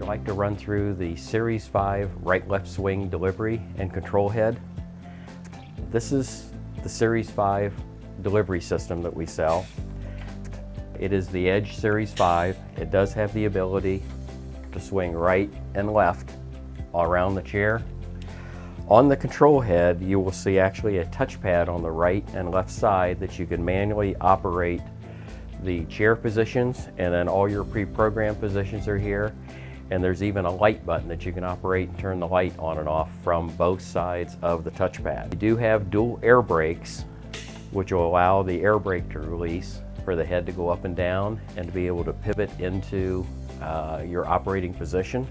like to run through the Series 5 right-left swing delivery and control head. This is the Series 5 delivery system that we sell. It is the Edge Series 5. It does have the ability to swing right and left around the chair. On the control head, you will see actually a touchpad on the right and left side that you can manually operate the chair positions, and then all your pre-programmed positions are here. And there's even a light button that you can operate and turn the light on and off from both sides of the touchpad. You do have dual air brakes, which will allow the air brake to release for the head to go up and down and to be able to pivot into your operating position.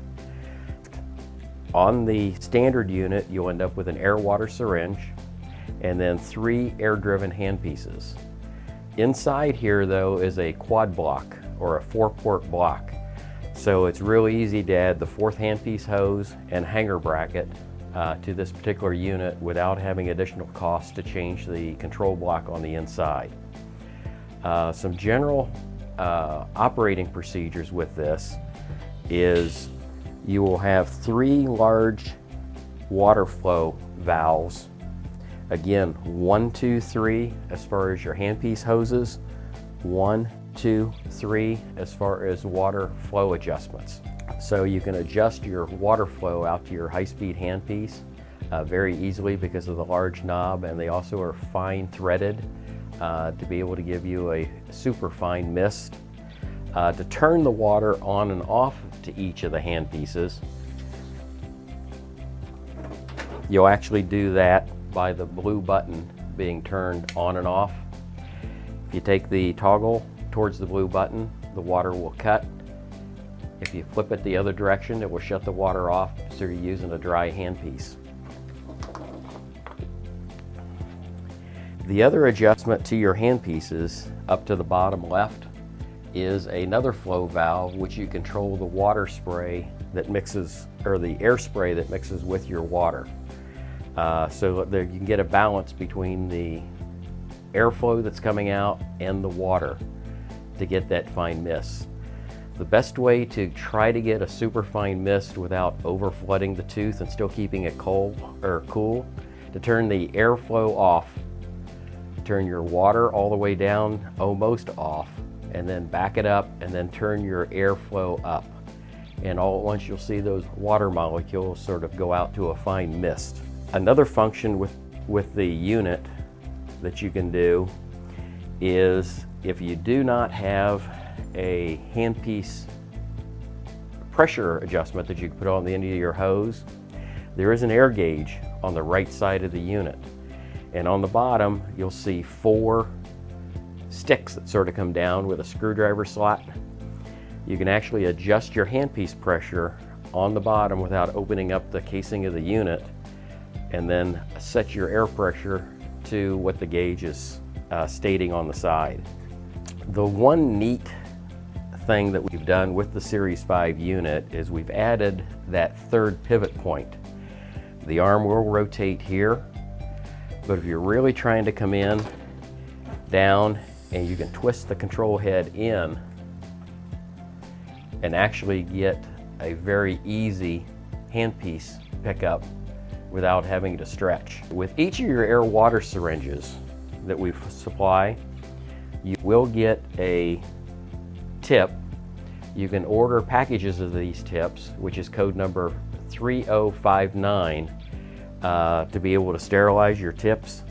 On the standard unit, you'll end up with an air-water syringe and then 3 air-driven handpieces. Inside here, though, is a quad block or a 4-port block. So it's really easy to add the 4th handpiece hose and hanger bracket to this particular unit without having additional cost to change the control block on the inside. Some general operating procedures with this is you will have 3 large water flow valves. Again, 1, 2, 3 as far as your handpiece hoses, 1, 2, 3 as far as water flow adjustments. So you can adjust your water flow out to your high-speed handpiece very easily because of the large knob, and they also are fine threaded to be able to give you a super fine mist. To turn the water on and off to each of the handpieces, you'll actually do that by the blue button being turned on and off. If you take the toggle towards the blue button, the water will cut. If you flip it the other direction, it will shut the water off, so you're using a dry handpiece. The other adjustment to your handpieces up to the bottom left is another flow valve, which you control the water spray that mixes, or the air spray that mixes with your water. So that you can get a balance between the airflow that's coming out and the water to get that fine mist. The best way to try to get a super fine mist without over flooding the tooth and still keeping it cool, to turn the airflow off, turn your water all the way down, almost off, and then back it up and then turn your airflow up. And all at once you'll see those water molecules sort of go out to a fine mist. Another function with the unit that you can do is, if you do not have a handpiece pressure adjustment that you can put on the end of your hose, there is an air gauge on the right side of the unit. And on the bottom, you'll see 4 sticks that sort of come down with a screwdriver slot. You can actually adjust your handpiece pressure on the bottom without opening up the casing of the unit, and then set your air pressure to what the gauge is stating on the side. The one neat thing that we've done with the Series 5 unit is we've added that 3rd pivot point. The arm will rotate here, but if you're really trying to come in, down, and you can twist the control head in and actually get a very easy handpiece pickup without having to stretch. With each of your air-water syringes that we supply, you will get a tip. You can order packages of these tips, which is code number 3059, to be able to sterilize your tips.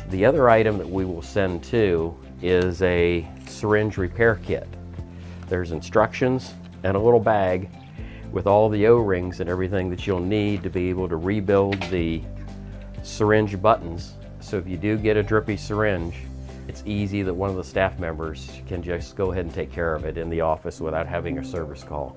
The other item that we will send too is a syringe repair kit. There's instructions and a little bag with all the O-rings and everything that you'll need to be able to rebuild the syringe buttons. So if you do get a drippy syringe, it's easy that one of the staff members can just go ahead and take care of it in the office without having a service call.